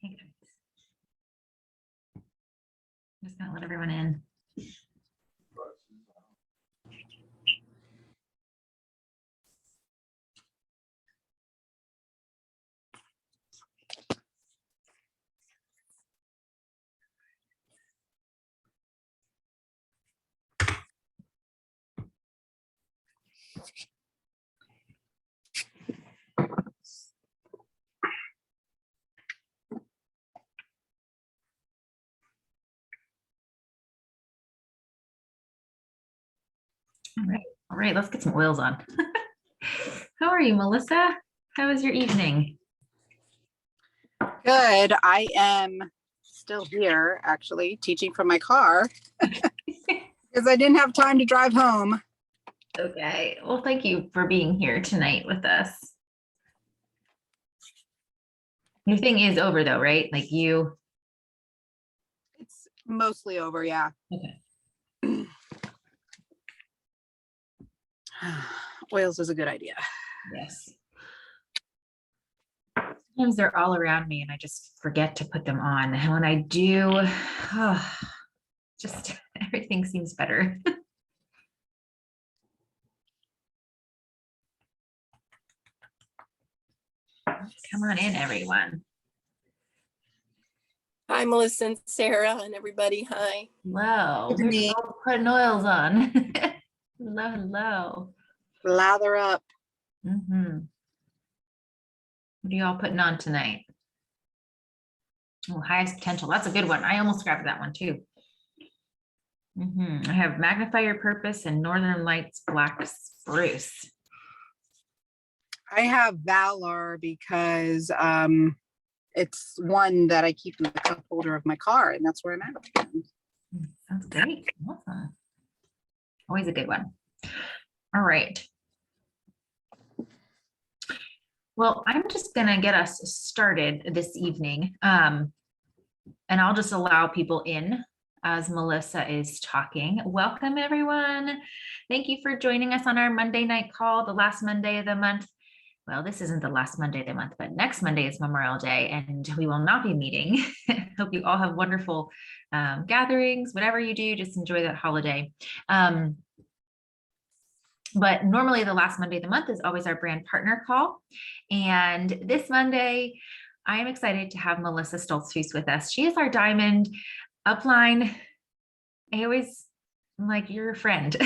Hey guys. I'm just gonna let everyone in. All right, let's get some oils on. How are you, Melissa? How was your evening? Good. I am still here, actually, teaching from my car because I didn't have time to drive home. Okay, well, thank you for being here tonight with us. Your thing is over though, right? Like you. It's mostly over, yeah. Okay. Oils is a good idea. Yes. Sometimes they're all around me and I just forget to put them on. And when I do, just everything seems better. Come on in, everyone. Hi, Melissa and Sarah and everybody. Hi. Hello. Good We're evening. all putting oils on. Hello, hello. Lather up. What are you all putting on tonight? Oh, highest potential. That's a good one. I almost grabbed that one too. I have Magnify Your Purpose and Northern Lights Black Spruce. I have Valor because it's one that I keep in the cup holder of my car, and that's where I'm at. Sounds great. Awesome. Always a good one. All right. Well, I'm just going to get us started this evening. And I'll just allow people in as Melissa is talking. Welcome, everyone. Thank you for joining us on our Monday night call, the last Monday of the month. Well, this isn't the last Monday of the month, but next Monday is Memorial Day, and we will not be meeting. Hope you all have wonderful gatherings, whatever you do, just enjoy that holiday. But normally the last Monday of the month is always our brand partner call. And this Monday, I am excited to have Melissa Stoltzfus with us. She is our diamond upline. I'm like, you're a friend.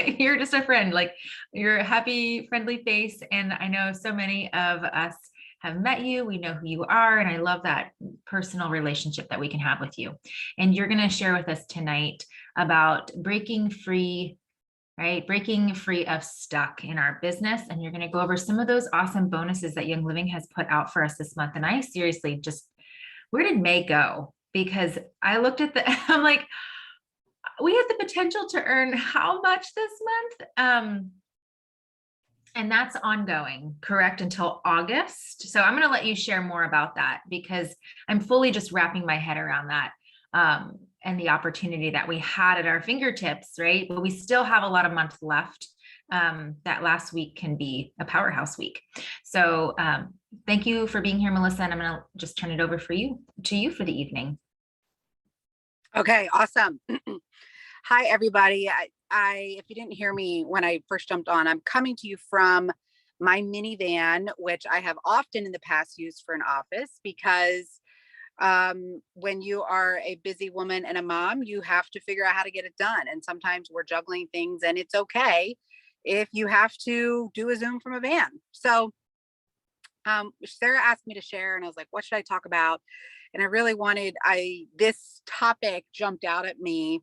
You're just a friend. Like, you're a happy, friendly face. And I know so many of us have met you. We know who you are. And I love that personal relationship that we can have with you. And you're going to share with us tonight about breaking free, right? Breaking free of stuck in our business. And you're going to go over some of those awesome bonuses that Young Living has put out for us this month. And I seriously just, where did May go? Because I looked at I'm like, we have the potential to earn how much this month? And that's ongoing, correct, until August. So I'm going to let you share more about that because I'm fully just wrapping my head around that. And the opportunity that we had at our fingertips, right? But we still have a lot of months left. That last week can be a powerhouse week. So thank you for being here, Melissa. And I'm going to just turn it over to you for the evening. Okay, awesome. Hi, everybody. If you didn't hear me when I first jumped on, I'm coming to you from my minivan, which I have often in the past used for an office because when you are a busy woman and a mom, you have to figure out how to get it done. And sometimes we're juggling things and it's okay if you have to do a Zoom from a van. So Sarah asked me to share and I was like, what should I talk about? And I really wanted, this topic jumped out at me.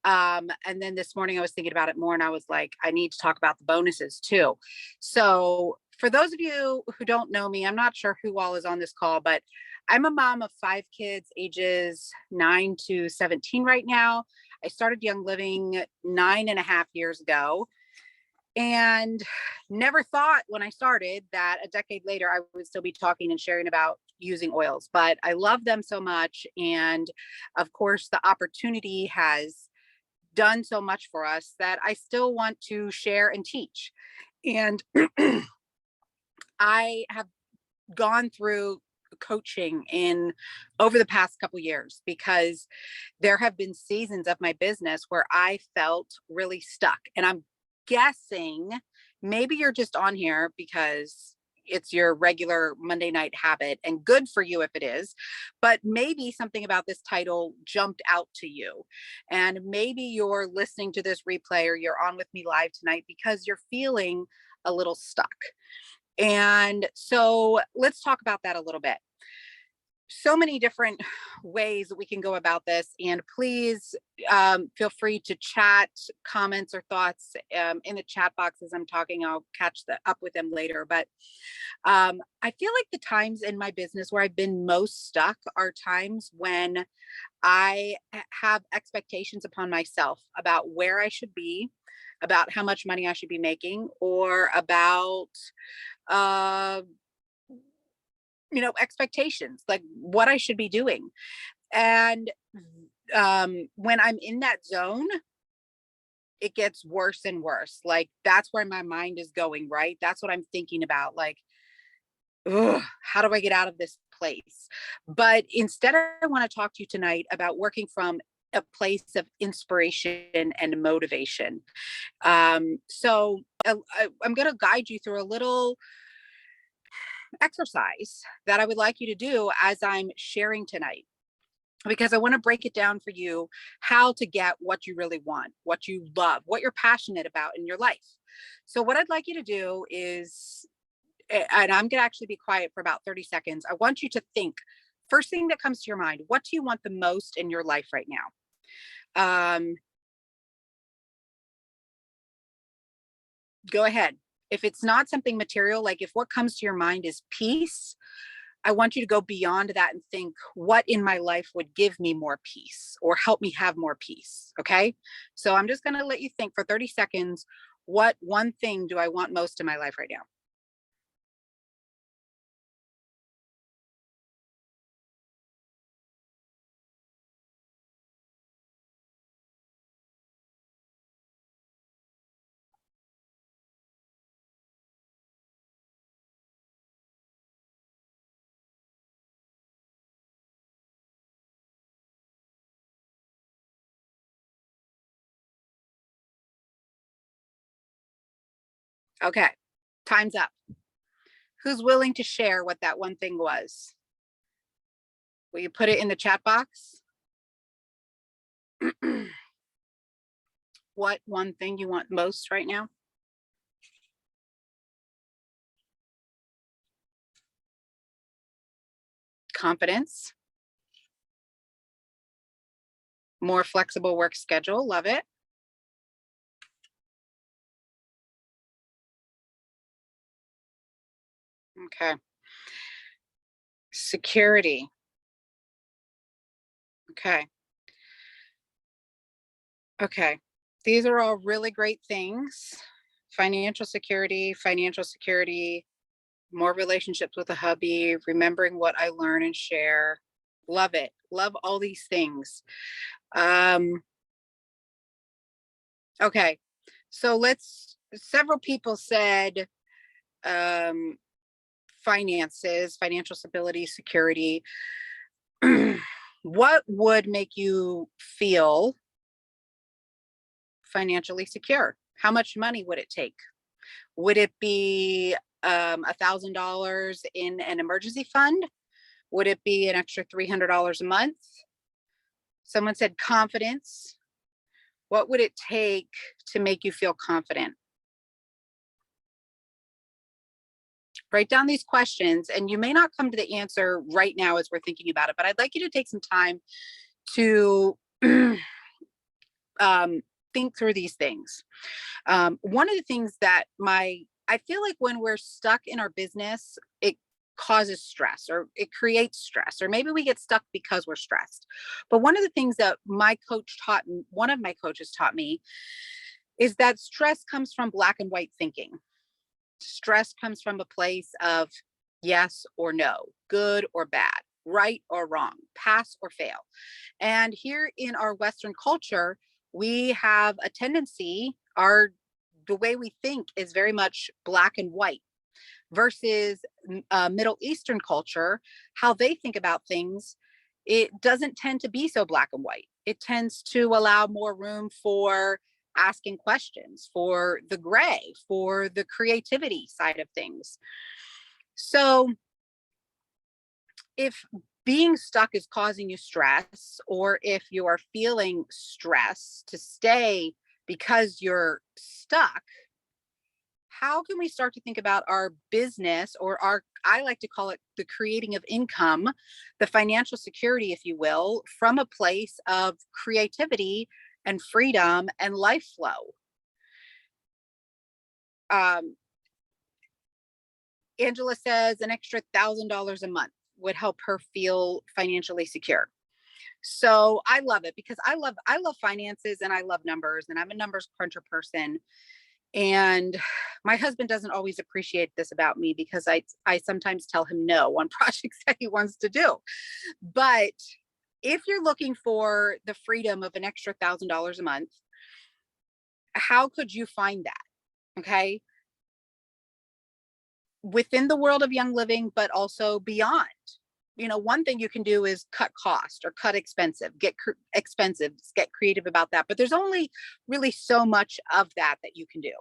And then this morning I was thinking about it more and I was like, I need to talk about the bonuses too. So for those of you who don't know me, I'm not sure who all is on this call, but I'm a mom of 5 kids, ages 9 to 17 right now. I started Young Living 9.5 years ago and never thought when I started that a decade later, I would still be talking and sharing about using oils, but I love them so much. And of course, the opportunity has done so much for us that I still want to share and teach. And I have gone through coaching in over the past couple years, because there have been seasons of my business where I felt really stuck. And I'm guessing maybe you're just on here because it's your regular Monday night habit, and good for you if it is, but maybe something about this title jumped out to you. And maybe you're listening to this replay or you're on with me live tonight because you're feeling a little stuck. And so let's talk about that a little bit. So many different ways that we can go about this, and please feel free to chat comments or thoughts in the chat box as I'm talking. I'll catch up with them later, but I feel like the times in my business where I've been most stuck are times when I have expectations upon myself about where I should be, about how much money I should be making, or about expectations, like what I should be doing. And when I'm in that zone, it gets worse and worse. Like, that's where my mind is going, right? That's what I'm thinking about. Like, ugh, how do I get out of this place? But instead, I want to talk to you tonight about working from a place of inspiration and motivation. So I'm going to guide you through a little exercise that I would like you to do as I'm sharing tonight, because I want to break it down for you how to get what you really want, what you love, what you're passionate about in your life. So what I'd like you to do is, and I'm going to actually be quiet for about 30 seconds. I want you to think, first thing that comes to your mind, what do you want the most in your life right now? Go ahead. If it's not something material, like if what comes to your mind is peace, I want you to go beyond that and think, what in my life would give me more peace or help me have more peace? Okay. So I'm just going to let you think for 30 seconds. What one thing do I want most in my life right now? Okay. Time's up. Who's willing to share what that one thing was? Will you put it in the chat box? What one thing you want most right now? Confidence. More flexible work schedule. Love it. Okay. Security. Okay. Okay. These are all really great things. Financial security, more relationships with a hubby, remembering what I learn and share. Love it. Love all these things. Okay. So several people said finances, financial stability, security. What would make you feel financially secure? How much money would it take? Would it be $1,000 in an emergency fund? Would it be an extra $300 a month? Someone said confidence. What would it take to make you feel confident? Write down these questions, and you may not come to the answer right now as we're thinking about it, but I'd like you to take some time to think through these things. One of the things that I feel like when we're stuck in our business, it causes stress, or it creates stress, or maybe we get stuck because we're stressed. But one of the things that one of my coaches taught me, is that stress comes from black and white thinking. Stress comes from a place of yes or no, good or bad, right or wrong, pass or fail. And here in our Western culture, we have a tendency, the way we think is very much black and white. versus Middle Eastern culture, how they think about things, it doesn't tend to be so black and white. It tends to allow more room for asking questions, for the gray, for the creativity side of things. So if being stuck is causing you stress, or if you are feeling stress to stay because you're stuck, how can we start to think about our business, or I like to call it the creating of income, the financial security, if you will, from a place of creativity and freedom and life flow? Angela says an extra $1,000 a month would help her feel financially secure. So I love it because I love finances and I love numbers, and I'm a numbers cruncher person. And my husband doesn't always appreciate this about me because I sometimes tell him no on projects that he wants to do. But if you're looking for the freedom of an extra $1,000 a month, how could you find that? Okay. Within the world of Young Living, but also beyond. One thing you can do is cut cost or cut expensive, get creative about that. But there's only really so much of that you can do.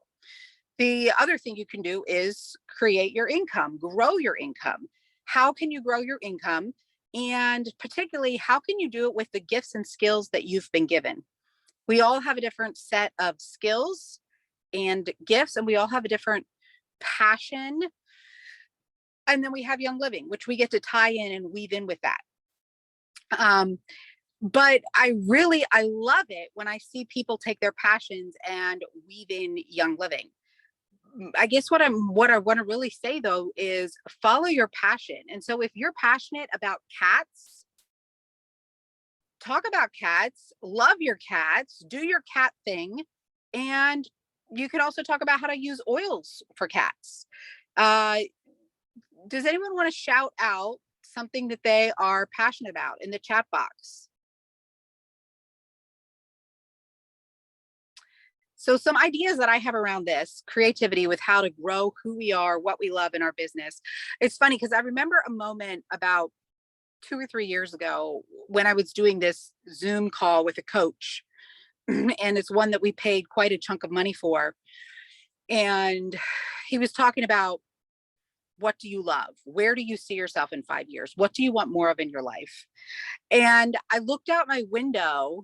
The other thing you can do is create your income, grow your income. How can you grow your income? And particularly, how can you do it with the gifts and skills that you've been given? We all have a different set of skills and gifts, and we all have a different passion. And then we have Young Living, which we get to tie in and weave in with that. But I love it when I see people take their passions and weave in Young Living. I guess what I want to really say though is follow your passion. And so if you're passionate about cats, talk about cats, love your cats, do your cat thing. And you can also talk about how to use oils for cats. Does anyone want to shout out something that they are passionate about in the chat box? So some ideas that I have around this creativity with how to grow who we are, what we love in our business. It's funny because I remember a moment about 2 or 3 years ago when I was doing this Zoom call with a coach, and it's one that we paid quite a chunk of money for. And he was talking about, what do you love? Where do you see yourself in 5 years? What do you want more of in your life? And I looked out my window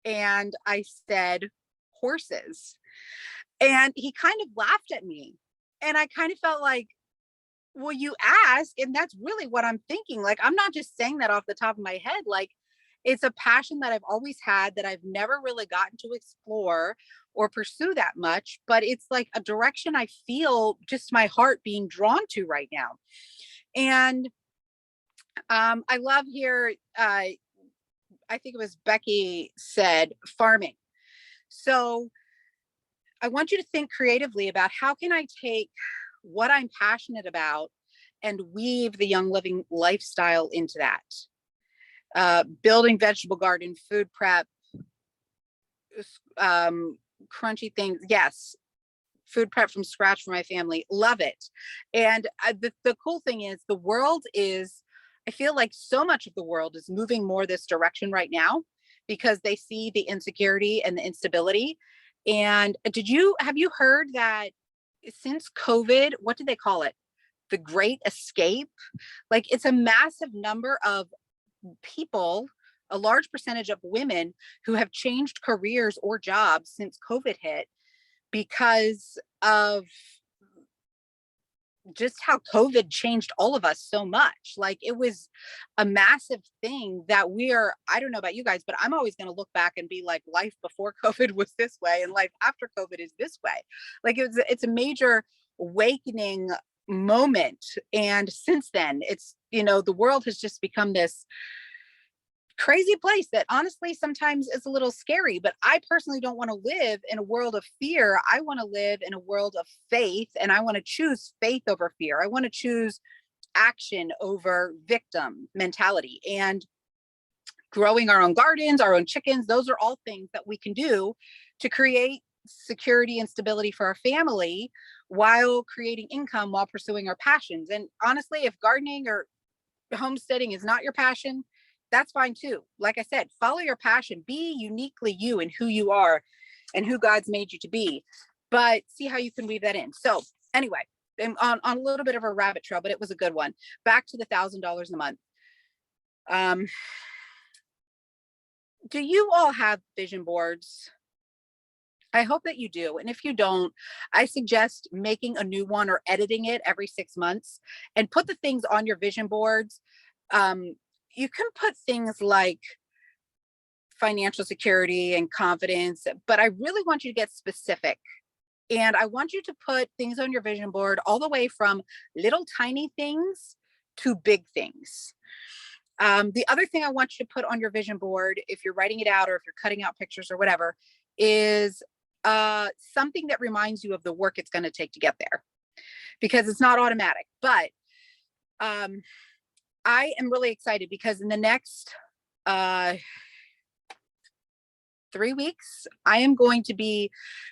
and I said, horses. And he kind of laughed at me. And I kind of felt like, well, you ask, and that's really what I'm thinking. Like, I'm not just saying that off the top of my head. Like, it's a passion that I've always had that I've never really gotten to explore or pursue that much, but it's like a direction I feel just my heart being drawn to right now. And I love here, I think it was Becky said farming. So I want you to think creatively about how can I take what I'm passionate about and weave the Young Living lifestyle into that. Building vegetable garden, food prep, crunchy things. Yes. Food prep from scratch for my family. Love it. And the cool thing is I feel like so much of the world is moving more this direction right now because they see the insecurity and the instability. And have you heard that since COVID, what did they call it? The Great Escape? Like, it's a massive number of people, a large percentage of women who have changed careers or jobs since COVID hit because of just how COVID changed all of us so much. Like, it was a massive thing that I don't know about you guys, but I'm always going to look back and be like, life before COVID was this way and life after COVID is this way. Like, it's a major awakening moment. And since then, it's, the world has just become this crazy place that honestly sometimes is a little scary, but I personally don't want to live in a world of fear. I want to live in a world of faith, and I want to choose faith over fear. I want to choose action over victim mentality. And growing our own gardens, our own chickens, those are all things that we can do to create security and stability for our family while creating income while pursuing our passions. And honestly, if gardening or homesteading is not your passion, that's fine too. Like I said, follow your passion, be uniquely you and who you are and who God's made you to be, but see how you can weave that in. So anyway, I'm on a little bit of a rabbit trail, but it was a good one. Back to the $1,000 a month. Do you all have vision boards? I hope that you do. And if you don't, I suggest making a new one or editing it every 6 months and put the things on your vision boards. You can put things like financial security and confidence, but I really want you to get specific. And I want you to put things on your vision board all the way from little tiny things to big things. The other thing I want you to put on your vision board, if you're writing it out or if you're cutting out pictures or whatever, is something that reminds you of the work it's going to take to get there, because it's not automatic. But I am really excited because in the next 3 weeks, I am going to be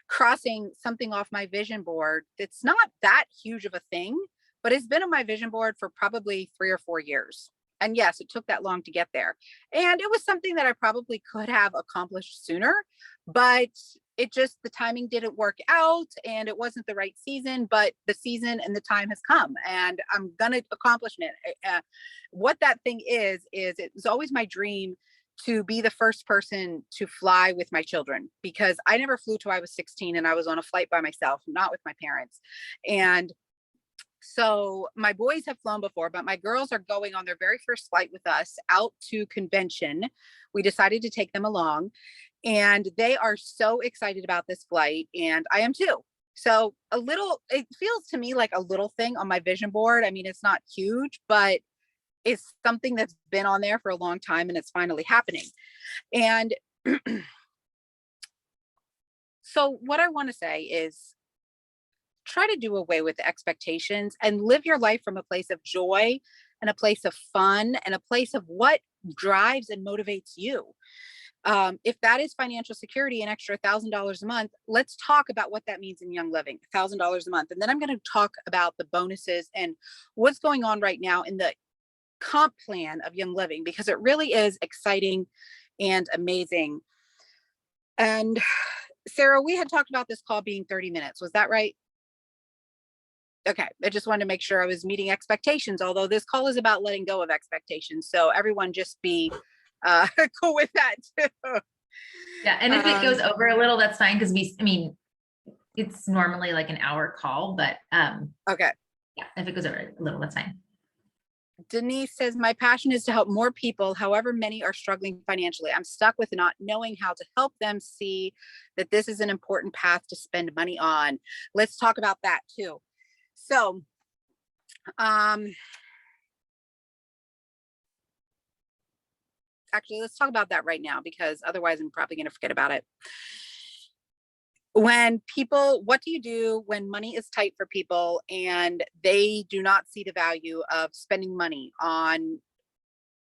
crossing something off my vision board that's not that huge of a thing, but it's been on my vision board for probably 3 or 4 years. And yes, it took that long to get there. And it was something that I probably could have accomplished sooner, but it just, the timing didn't work out and it wasn't the right season, but the season and the time has come and I'm going to accomplish it. What that thing is it was always my dream to be the first person to fly with my children, because I never flew till I was 16 and I was on a flight by myself, not with my parents. And so my boys have flown before, but my girls are going on their very first flight with us out to convention. We decided to take them along and they are so excited about this flight and I am too. So it feels to me like a little thing on my vision board. I mean, it's not huge, but it's something that's been on there for a long time and it's finally happening. And so what I want to say is, try to do away with the expectations and live your life from a place of joy and a place of fun and a place of what drives and motivates you. If that is financial security, an extra $1,000 a month, let's talk about what that means in Young Living, $1,000 a month. And then I'm going to talk about the bonuses and what's going on right now in the comp plan of Young Living, because it really is exciting and amazing. And Sarah, we had talked about this call being 30 minutes. Was that right? Okay, I just wanted to make sure I was meeting expectations, although this call is about letting go of expectations. So everyone just be cool with that too. Yeah, and if it goes over a little, that's fine, because it's normally like an hour call, but okay. Yeah, if it goes over a little, that's fine. Denise says, my passion is to help more people, however many are struggling financially. I'm stuck with not knowing how to help them see that this is an important path to spend money on. Let's talk about that too. So, actually, let's talk about that right now, because otherwise I'm probably going to forget about it. What do you do when money is tight for people and they do not see the value of spending money on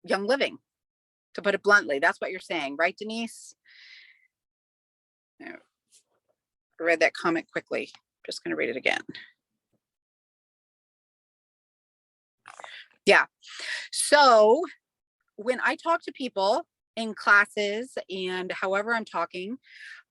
Young Living? To put it bluntly, that's what you're saying, right, Denise? I read that comment quickly. Just going to read it again. Yeah. So when I talk to people in classes and however I'm talking,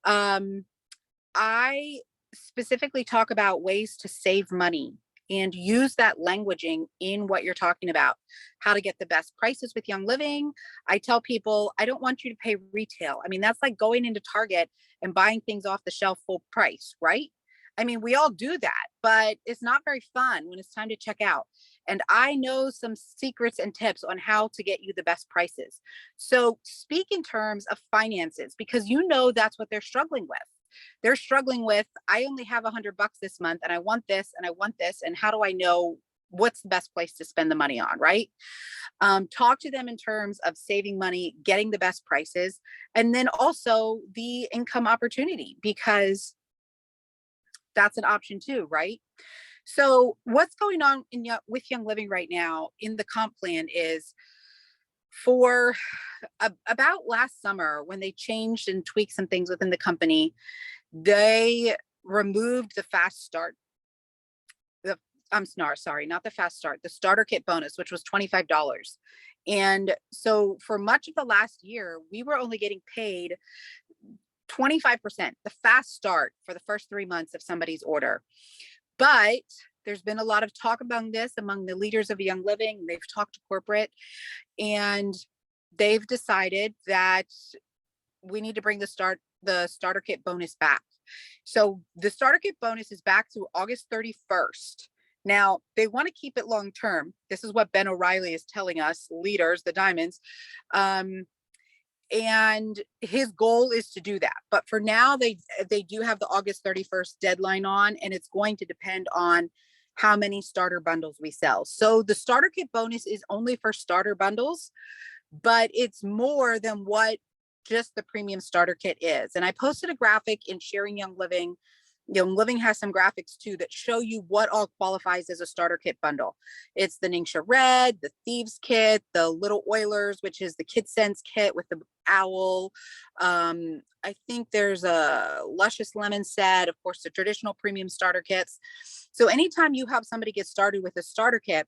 I specifically talk about ways to save money and use that languaging in what you're talking about, how to get the best prices with Young Living. I tell people, I don't want you to pay retail. I mean, that's like going into Target and buying things off the shelf full price, right? I mean, we all do that, but it's not very fun when it's time to check out. And I know some secrets and tips on how to get you the best prices. So speak in terms of finances, because you know that's what they're struggling with. They're struggling with, I only have $100 this month and I want this and I want this. And how do I know what's the best place to spend the money on, right? Talk to them in terms of saving money, getting the best prices, and then also the income opportunity, because that's an option too, right? So what's going on with Young Living right now in the comp plan is, for about last summer, when they changed and tweaked some things within the company, they removed the fast start sorry, not the fast start, the starter kit bonus, which was $25. And so for much of the last year, we were only getting paid 25%, the fast start for the first 3 months of somebody's order. But there's been a lot of talk among the leaders of Young Living. They've talked to corporate, and they've decided that we need to bring the starter kit bonus back. So the starter kit bonus is back through August 31st. Now, they want to keep it long term. This is what Ben O'Reilly is telling us, leaders, the Diamonds. And his goal is to do that. But for now, they do have the August 31st deadline on, and it's going to depend on how many starter bundles we sell. So the starter kit bonus is only for starter bundles, but it's more than what just the premium starter kit is. And I posted a graphic in Sharing Young Living. Young Living has some graphics too that show you what all qualifies as a starter kit bundle. It's the Ningxia Red, the Thieves Kit, the Little Oilers, which is the Kid Sense kit with the owl. I think there's a Luscious Lemon set, of course, the traditional premium starter kits. So anytime you help somebody get started with a starter kit,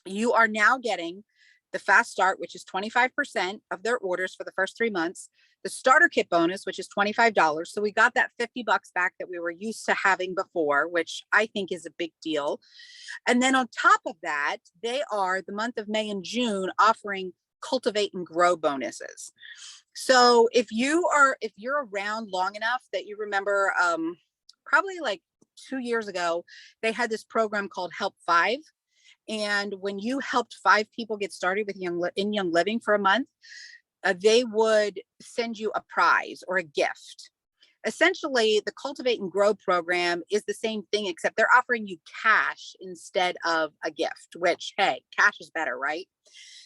you are now getting the fast start, which is 25% of their orders for the first 3 months, the starter kit bonus, which is $25. So we got that $50 back that we were used to having before, which I think is a big deal. And then on top of that, they are the month of May and June offering cultivate and grow bonuses. So if you're around long enough that you remember, probably like 2 years ago, they had this program called Help 5. And when you helped 5 people get started with Young Living for a month, they would send you a prize or a gift. Essentially, the Cultivate and Grow program is the same thing, except they're offering you cash instead of a gift, which, hey, cash is better, right?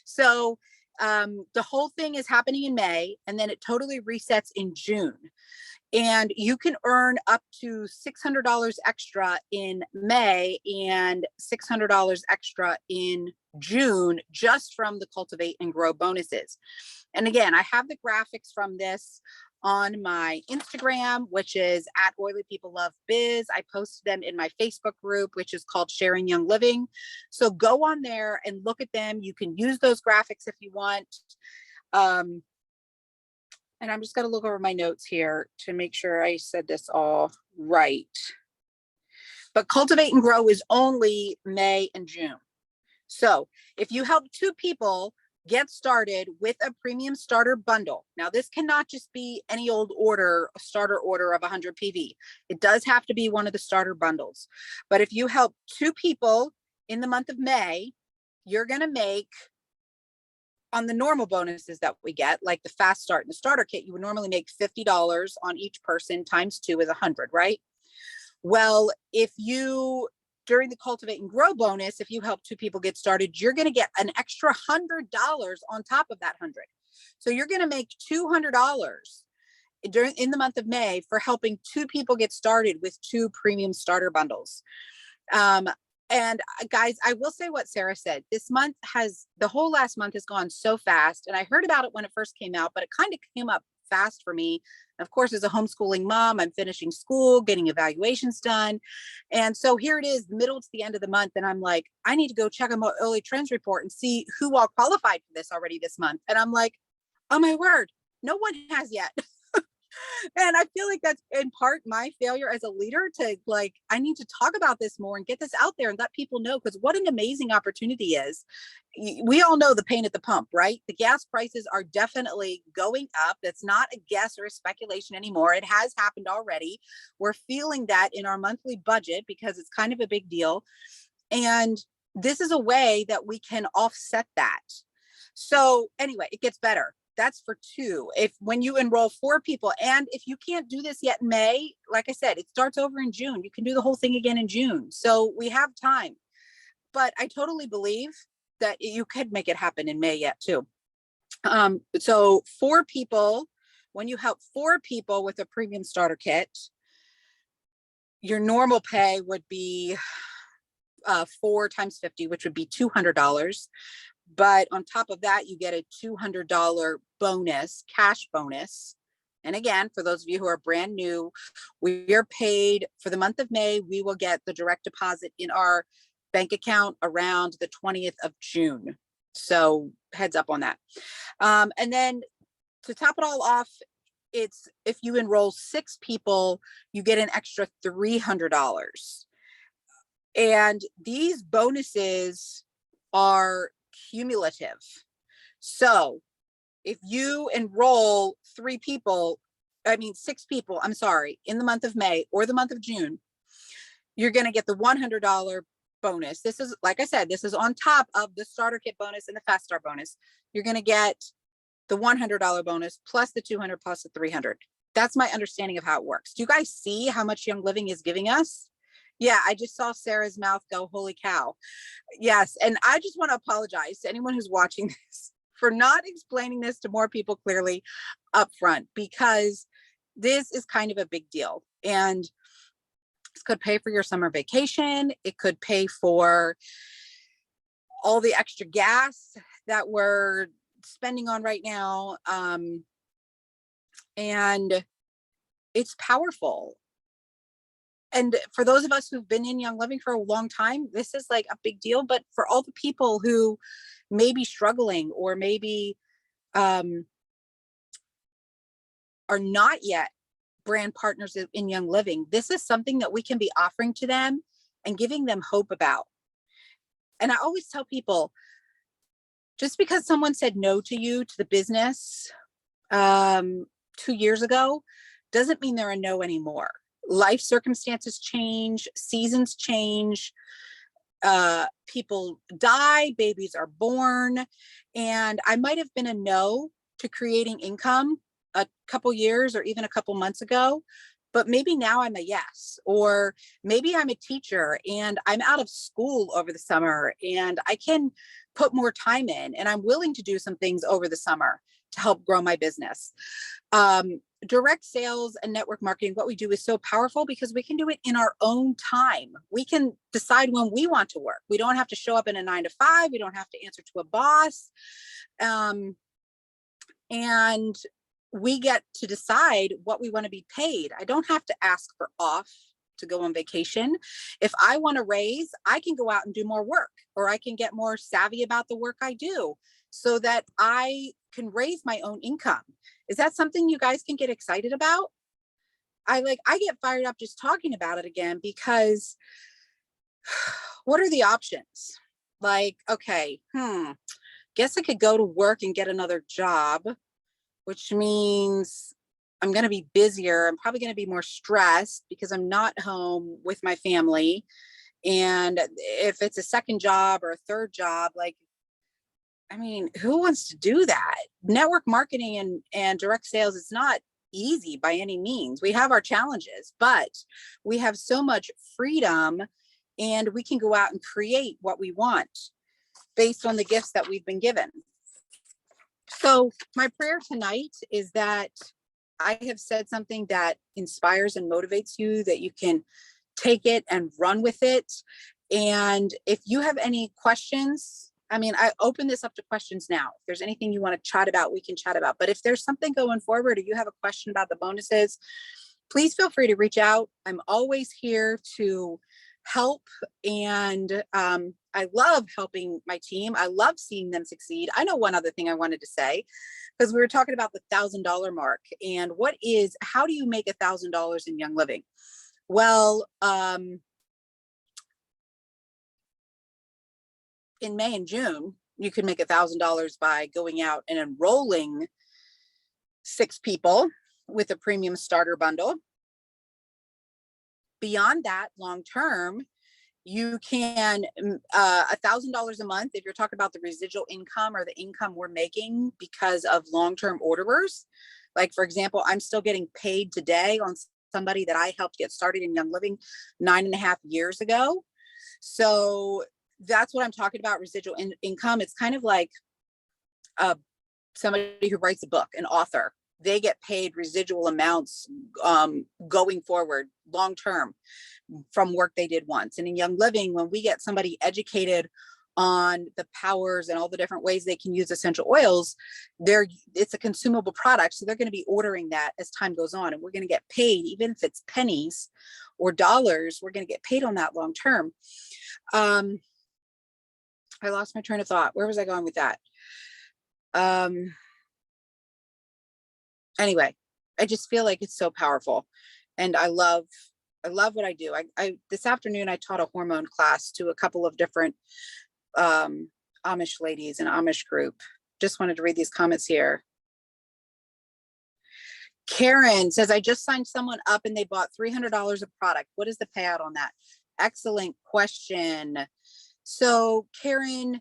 So the whole thing is happening in May, and then it totally resets in June. And you can earn up to $600 extra in May and $600 extra in June just from the Cultivate and Grow bonuses. And again, I have the graphics from this on my Instagram, which is at Oily People Love Biz. I posted them in my Facebook group, which is called Sharing Young Living. So go on there and look at them. You can use those graphics if you want. And I'm just going to look over my notes here to make sure I said this all right. But Cultivate and Grow is only May and June. So if you help 2 people get started with a premium starter bundle, now this cannot just be any old order, a starter order of 100 PV. It does have to be one of the starter bundles. But if you help 2 people in the month of May, you're going to make, on the normal bonuses that we get, like the fast start and the starter kit, you would normally make $50 on each person times 2 is 100, right? Well, if you, during the Cultivate and Grow bonus, if you help 2 people get started, you're going to get an extra $100 on top of that 100. So you're going to make $200 in the month of May for helping 2 people get started with 2 premium starter bundles. And guys, I will say what Sarah said. The whole last month has gone so fast. And I heard about it when it first came out, but it kind of came up fast for me. Of course, as a homeschooling mom, I'm finishing school, getting evaluations done. And so here it is, the middle to the end of the month. And I'm like, I need to go check on my early trends report and see who all qualified for this already this month. And I'm like, oh my word, no one has yet. And I feel like that's in part my failure as a leader to I need to talk about this more and get this out there and let people know, because what an amazing opportunity is. We all know the pain at the pump, right? The gas prices are definitely going up. That's not a guess or a speculation anymore. It has happened already. We're feeling that in our monthly budget because it's kind of a big deal. And this is a way that we can offset that. So anyway, it gets better. That's for 2. When you enroll 4 people, and if you can't do this yet in May, like I said, it starts over in June. You can do the whole thing again in June. So we have time. But I totally believe that you could make it happen in May yet too. So 4 people, when you help 4 people with a premium starter kit, your normal pay would be 4 times 50, which would be $200. But on top of that, you get a $200 bonus, cash bonus And again, for those of you who are brand new, we are paid for the month of May. We will get the direct deposit in our bank account around the 20th of June. So heads up on that. And then to top it all off, it's if you enroll 6 people, you get an extra $300. And these bonuses are cumulative. So if you enroll 6 people, I'm sorry, in the month of May or the month of June, you're going to get the $100 bonus. This is, like I said, this is on top of the starter kit bonus and the fast start bonus. You're going to get the $100 bonus plus the 200 plus the 300. That's my understanding of how it works. Do you guys see how much Young Living is giving us? Yeah, I just saw Sarah's mouth go, holy cow. Yes, and I just want to apologize to anyone who's watching this for not explaining this to more people clearly up front, because this is kind of a big deal. And this could pay for your summer vacation. It could pay for all the extra gas that we're spending on right now. And it's powerful. And for those of us who've been in Young Living for a long time, this is like a big deal. But for all the people who may be struggling or maybe are not yet brand partners in Young Living, this is something that we can be offering to them and giving them hope about. And I always tell people, just because someone said no to you, to the business 2 years ago, doesn't mean they're a no anymore. Life circumstances change, seasons change, people die, babies are born. And I might have been a no to creating income a couple years or even a couple months ago, but maybe now I'm a yes. Or maybe I'm a teacher and I'm out of school over the summer and I can put more time in, and I'm willing to do some things over the summer to help grow my business. Direct sales and network marketing, what we do is so powerful because we can do it in our own time. We can decide when we want to work. We don't have to show up in a 9 to 5. We don't have to answer to a boss. And we get to decide what we want to be paid. I don't have to ask for off to go on vacation. If I want a raise, I can go out and do more work, or I can get more savvy about the work I do so that I can raise my own income. Is that something you guys can get excited about? I get fired up just talking about it again, because what are the options? Like, okay, guess I could go to work and get another job, which means I'm going to be busier. I'm probably going to be more stressed because I'm not home with my family. And if it's a second job or a third job, who wants to do that? Network marketing and direct sales is not easy by any means. We have our challenges, but we have so much freedom and we can go out and create what we want based on the gifts that we've been given. So my prayer tonight is that I have said something that inspires and motivates you, that you can take it and run with it. And if you have any questions, I open this up to questions now. If there's anything you want to chat about, we can chat about. But if there's something going forward or you have a question about the bonuses, please feel free to reach out. I'm always here to help. And I love helping my team. I love seeing them succeed. I know one other thing I wanted to say, because we were talking about the $1,000 mark and how do you make $1,000 in Young Living? Well, in May and June, you could make $1,000 by going out and enrolling 6 people with a premium starter bundle. Beyond that, long term, you can $1,000 a month if you're talking about the residual income or the income we're making because of long-term orderers. Like, for example, I'm still getting paid today on somebody that I helped get started in Young Living 9.5 years ago. So that's what I'm talking about, residual income. It's kind of like somebody who writes a book, an author. They get paid residual amounts going forward, long term, from work they did once. And in Young Living, when we get somebody educated on the powers and all the different ways they can use essential oils, it's a consumable product. So they're going to be ordering that as time goes on, and we're going to get paid, even if it's pennies or dollars, we're going to get paid on that long term. I lost my train of thought. Where was I going with that? Anyway, I just feel like it's so powerful, and I love what I do. I this afternoon I taught a hormone class to a couple of different Amish ladies, an Amish group. Just wanted to read these comments here. Karen says, I just signed someone up and they bought $300 of product. What is the payout on that? Excellent question. So Karen,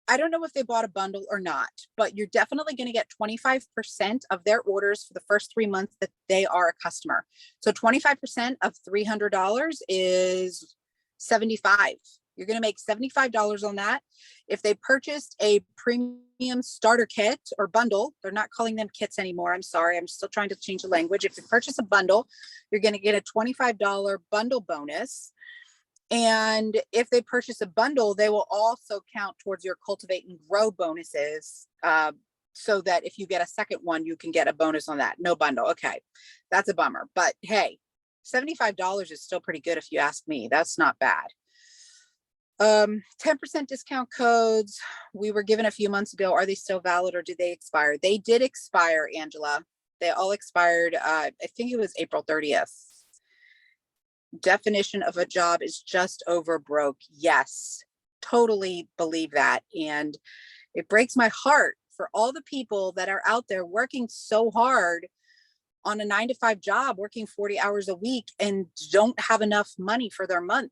I don't know if they bought a bundle or not, but you're definitely going to get 25% of their orders for the first 3 months that they are a customer. So 25% of $300 is $75. You're going to make $75 on that. If they purchased a premium starter kit or bundle, they're not calling them kits anymore. I'm sorry. I'm still trying to change the language. If you purchase a bundle, you're going to get a $25 bundle bonus. And if they purchase a bundle, they will also count towards your cultivate and grow bonuses, so that if you get a second one, you can get a bonus on that. No bundle. Okay. That's a bummer. But hey, $75 is still pretty good if you ask me. That's not bad. 10% discount codes we were given a few months ago. Are they still valid or did they expire? They did expire, Angela. They all expired. I think it was April 30th. Definition of a job is just over broke. Yes, totally believe that. And it breaks my heart for all the people that are out there working so hard on a 9-to-5 job, working 40 hours a week and don't have enough money for their month.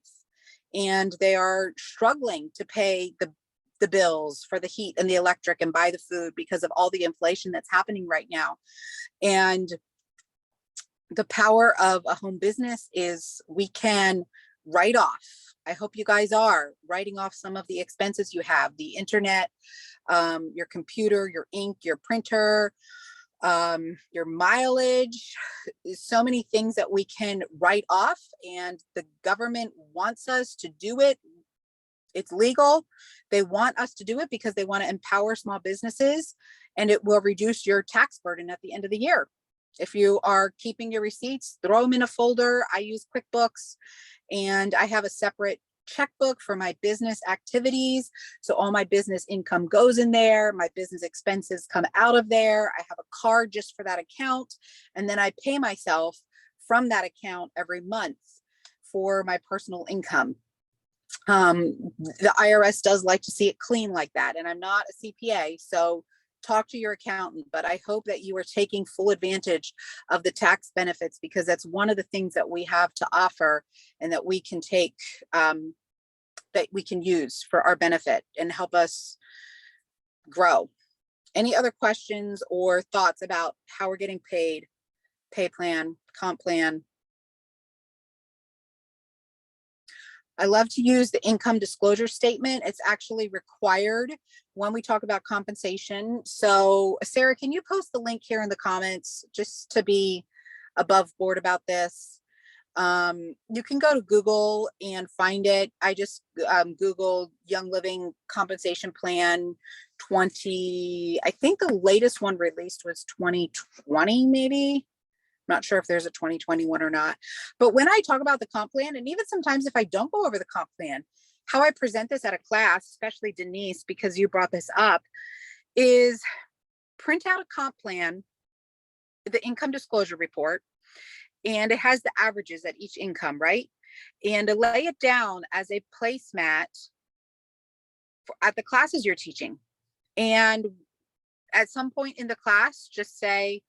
And they are struggling to pay the bills for the heat and the electric and buy the food because of all the inflation that's happening right now. And the power of a home business is we can write off. I hope you guys are writing off some of the expenses you have, the internet, your computer, your ink, your printer, your mileage, so many things that we can write off, and the government wants us to do it. It's legal. They want us to do it because they want to empower small businesses, and it will reduce your tax burden at the end of the year. If you are keeping your receipts, throw them in a folder. I use QuickBooks, and I have a separate checkbook for my business activities. So all my business income goes in there. My business expenses come out of there. I have a card just for that account. And then I pay myself from that account every month for my personal income. The IRS does like to see it clean like that. And I'm not a CPA, so talk to your accountant, but I hope that you are taking full advantage of the tax benefits, because that's one of the things that we have to offer and that we can take, that we can use for our benefit and help us grow. Any other questions or thoughts about how we're getting paid, pay plan, comp plan? I love to use the income disclosure statement. It's actually required when we talk about compensation. So Sarah, can you post the link here in the comments just to be above board about this? You can go to Google and find it. I just Googled Young Living Compensation Plan 20. I think the latest one released was 2020, maybe. Not sure if there's a 2021 or not. But when I talk about the comp plan, and even sometimes if I don't go over the comp plan, how I present this at a class, especially Denise, because you brought this up, is print out a comp plan, the income disclosure report, and it has the averages at each income, right? And to lay it down as a placemat at the classes you're teaching. And at some point in the class, just say,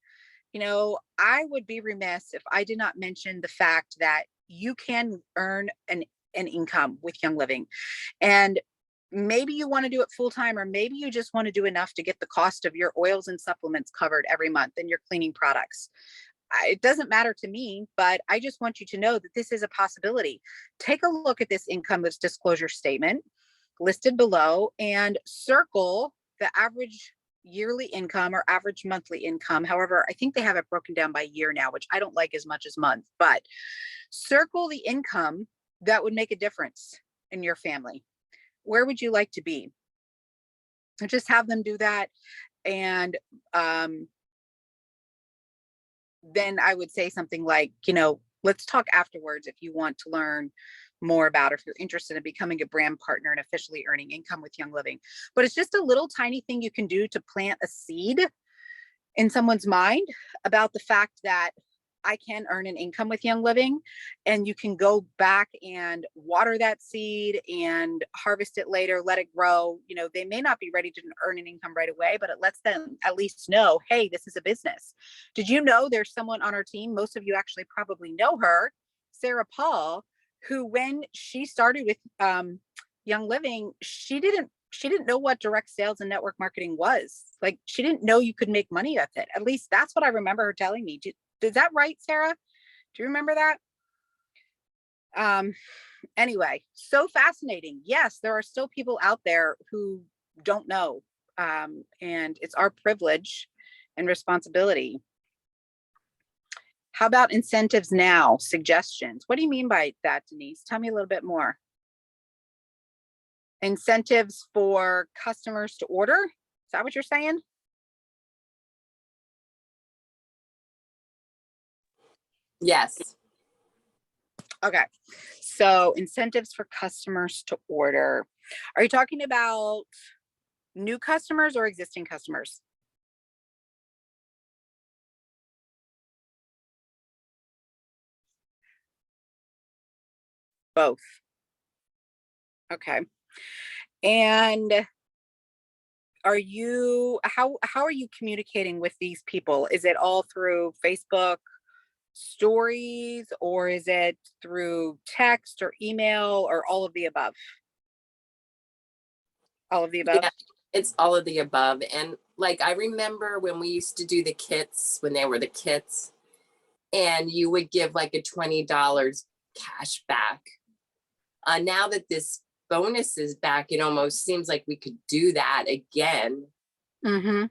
you know, I would be remiss if I did not mention the fact that you can earn an income with Young Living. And maybe you want to do it full time, or maybe you just want to do enough to get the cost of your oils and supplements covered every month and your cleaning products. It doesn't matter to me, but I just want you to know that this is a possibility. Take a look at this income disclosure statement listed below and circle the average yearly income or average monthly income. However, I think they have it broken down by year now, which I don't like as much as month, but circle the income that would make a difference in your family? Where would you like to be? Just have them do that. And then I would say something like, let's talk afterwards if you want to learn more about, or if you're interested in becoming a brand partner and officially earning income with Young Living. But it's just a little tiny thing you can do to plant a seed in someone's mind about the fact that I can earn an income with Young Living, and you can go back and water that seed and harvest it later, let it grow. They may not be ready to earn an income right away, but it lets them at least know, hey, this is a business. Did you know there's someone on our team? Most of you actually probably know her, Sarah Paul, who when she started with Young Living, she didn't know what direct sales and network marketing was. Like, she didn't know you could make money with it. At least that's what I remember her telling me. Is that right, Sarah? Do you remember that? Anyway, so fascinating. Yes, there are still people out there who don't know. And it's our privilege and responsibility. How about incentives now? Suggestions. What do you mean by that, Denise? Tell me a little bit more. Incentives for customers to order? Is that what you're saying? Yes. Okay. So incentives for customers to order. Are you talking about new customers or existing customers? Both. Okay. And how are you communicating with these people? Is it all through Facebook stories, or is it through text or email, or all of the above? All of the above? Yeah, it's all of the above. And like, I remember when we used to do the kits, when they were the kits, and you would give like a $20 cash back. Now that this bonus is back, it almost seems like we could do that again. Mm-hmm.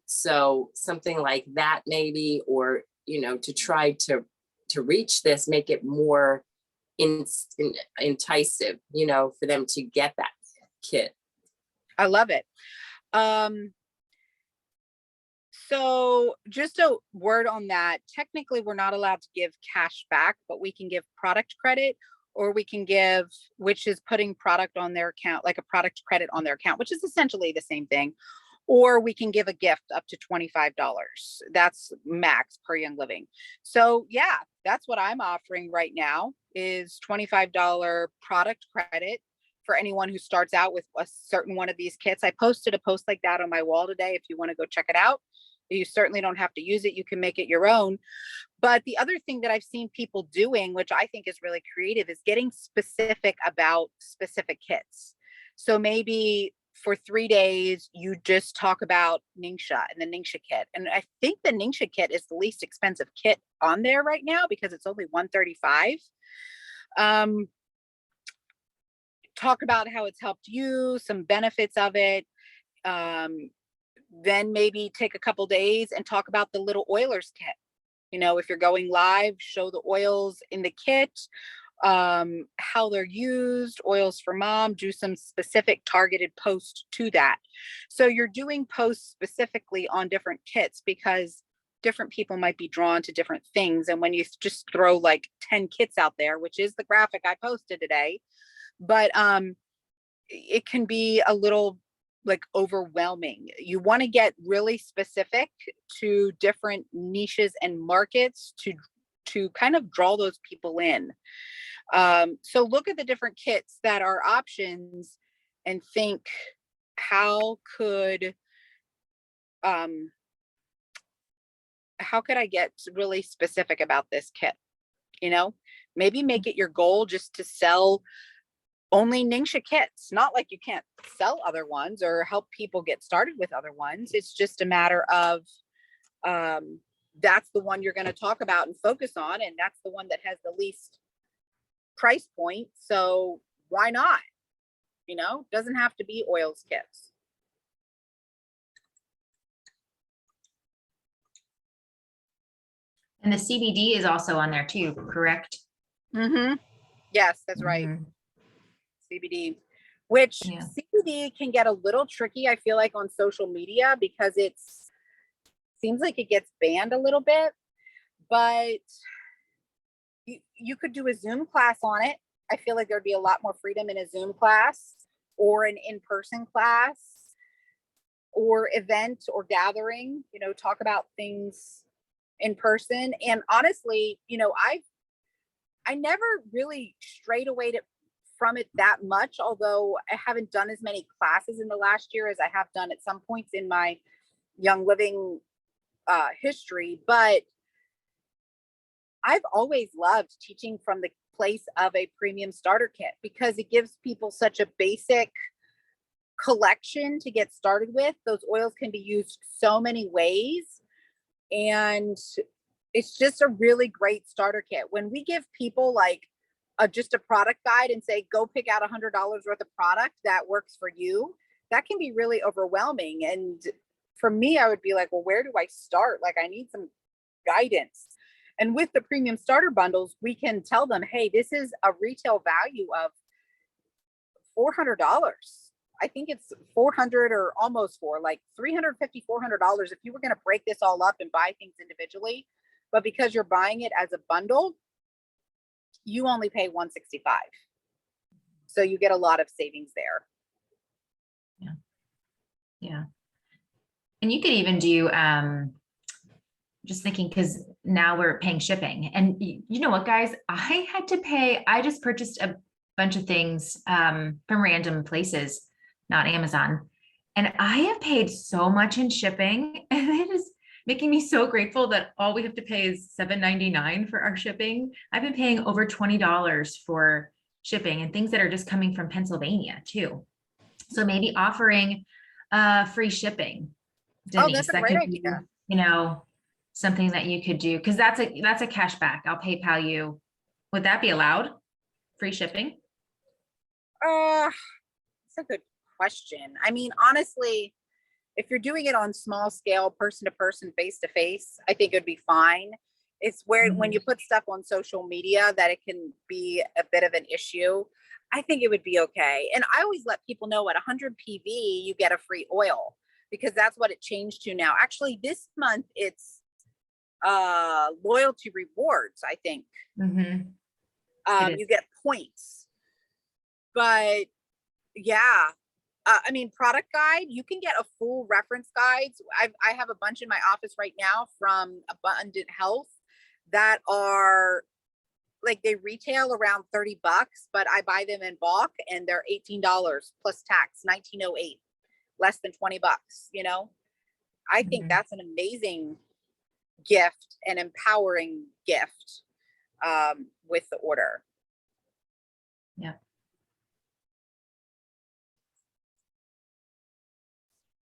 So something like that maybe, or, to try to reach this, make it more enticing, for them to get that kit. I love it. So just a word on that. Technically, we're not allowed to give cash back, but we can give product credit, or we can give, which is putting product on their account, like a product credit on their account, which is essentially the same thing. Or we can give a gift up to $25. That's max per Young Living. So yeah, that's what I'm offering right now is $25 product credit for anyone who starts out with a certain one of these kits. I posted a post like that on my wall today. If you want to go check it out, you certainly don't have to use it. You can make it your own. But the other thing that I've seen people doing, which I think is really creative, is getting specific about specific kits. So maybe for 3 days, you just talk about Ningxia and the Ningxia kit. And I think the Ningxia kit is the least expensive kit on there right now because it's only $135. Talk about how it's helped you, some benefits of it. Then maybe take a couple days and talk about the little oilers kit. If you're going live, show the oils in the kit, how they're used, oils for mom, do some specific targeted posts to that. So you're doing posts specifically on different kits because different people might be drawn to different things. And when you just throw like 10 kits out there, which is the graphic I posted today, but it can be a little like overwhelming. You want to get really specific to different niches and markets to kind of draw those people in. So look at the different kits that are options and think, how could I get really specific about this kit? Maybe make it your goal just to sell only Ningxia kits. Not like you can't sell other ones or help people get started with other ones. It's just a matter of that's the one you're going to talk about and focus on, and that's the one that has the least price point. So why not? Doesn't have to be oils kits. And the CBD is also on there too, correct? Mm-hmm. Yes, that's right. Mhm. CBD, which Yeah. CBD can get a little tricky, I feel like, on social media because it's seems like it gets banned a little bit, but you could do a Zoom class on it. I feel like there'd be a lot more freedom in a Zoom class or an in-person class or event or gathering, talk about things in person. And honestly, I never really strayed away from it that much, although I haven't done as many classes in the last year as I have done at some points in my young living history. But I've always loved teaching from the place of a premium starter kit because it gives people such a basic collection to get started with. Those oils can be used so many ways, and it's just a really great starter kit. When we give people like just a product guide and say, go pick out $100 worth of product that works for you, that can be really overwhelming. And for me, I would be like, well, where do I start? Like, I need some guidance. And with the premium starter bundles, we can tell them, hey, this is a retail value of $400. I think it's 400 or almost like $350, $400 if you were going to break this all up and buy things individually. But because you're buying it as a bundle, you only pay $165. So you get a lot of savings there. Yeah. Yeah. And you could even do, just thinking, because now we're paying shipping. And you know what, guys, I just purchased a bunch of things from random places, not Amazon. And I have paid so much in shipping, and it is making me so grateful that all we have to pay is $7.99 for our shipping. I've been paying over $20 for shipping and things that are just coming from Pennsylvania too. So maybe offering free shipping, Oh, Denise, that's a that great could idea. be, something that you could do, because that's a cash back. I'll PayPal you. Would that be allowed? Free shipping? It's a good question. I mean, honestly, if you're doing it on small scale, person to person, face to face, I think it'd be fine. It's where when you put stuff on social media that it can be a bit of an issue. I think it would be okay. And I always let people know at 100 PV, you get a free oil because that's what it changed to now. Actually, this month it's loyalty rewards, I think. Mm-hmm. You get points. But yeah, I mean, product guide, you can get a full reference guides. I have a bunch in my office right now from Abundant Health that are like, they retail around $30, but I buy them in bulk and they're $18 plus tax, $19.08, less than $20. I think Mhm. that's an amazing gift, an empowering gift with the order. Yeah.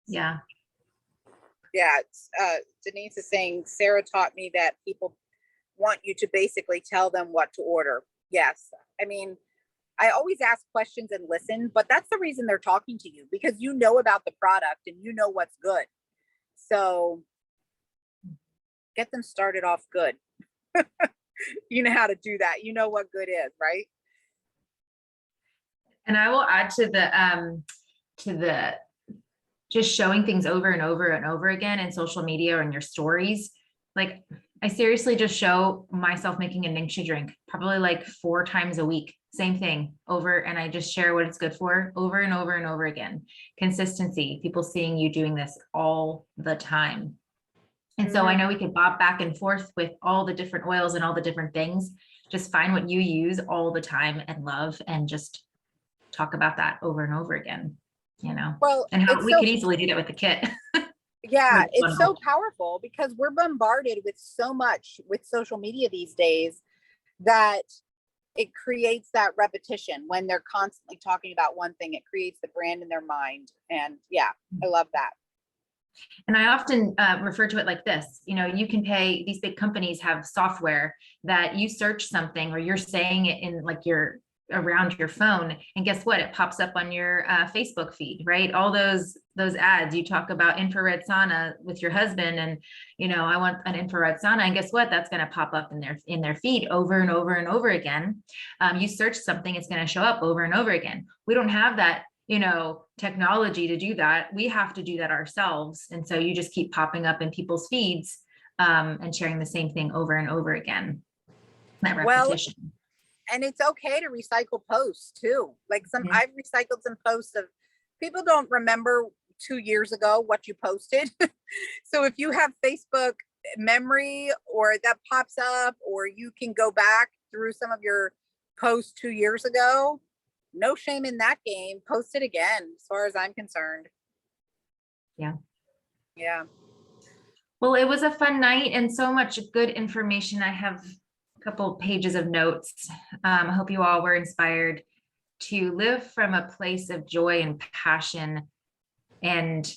Yeah. Yeah. Denise is saying, Sarah taught me that people want you to basically tell them what to order. Yes. I mean, I always ask questions and listen, but that's the reason they're talking to you, because you know about the product and you know what's good. So get them started off good. You know how to do that. You know what good is, right? And I will add to the just showing things over and over and over again in social media or in your stories. Like, I seriously just show myself making a Ningxia drink probably like 4 times a week. Same thing over, and I just share what it's good for over and over and over again. Consistency, people seeing you doing this all the time. And so I know we could bob back and forth with all the different oils and all the different things. Just find what you use all the time and love, and just talk about that over and over again, Well, and how it's we so could easily do that with the kit. yeah, With it's so bundle. powerful because we're bombarded with so much with social media these days that it creates that repetition. When they're constantly talking about one thing, it creates the brand in their mind. And yeah, I love that. And I often refer to it like this, you can pay, these big companies have software that you search something, or you're saying it in like your around your phone, and guess what, it pops up on your Facebook feed, right? All those ads. You talk about infrared sauna with your husband, and I want an infrared sauna, and guess what, that's going to pop up in their feed over and over and over again. You search something, it's going to show up over and over again. We don't have that technology to do that. We have to do that ourselves, and so you just keep popping up in people's feeds and sharing the same thing over and over again. That repetition. Well, and it's okay to recycle posts too. Like I've recycled some posts of people don't remember 2 years ago what you posted. So if you have Facebook memory or that pops up, or you can go back through some of your posts 2 years ago, no shame in that game. Post it again, as far as I'm concerned. Yeah. Yeah. Well, it was a fun night and so much good information. I have couple pages of notes. I hope you all were inspired to live from a place of joy and passion and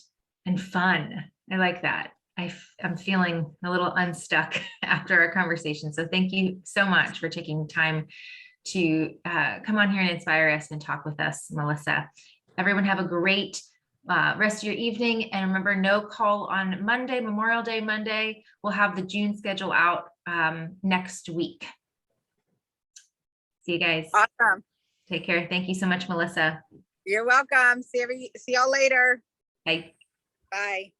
fun. I like that. I'm feeling a little unstuck after our conversation. So thank you so much for taking time to come on here and inspire us and talk with us, Melissa. Everyone have a great rest of your evening. And remember, no call on Monday, Memorial Day Monday. We'll have the June schedule out next week. See you guys. Awesome. Take care. Thank you so much, Melissa. You're welcome. See y'all later. Bye. Bye.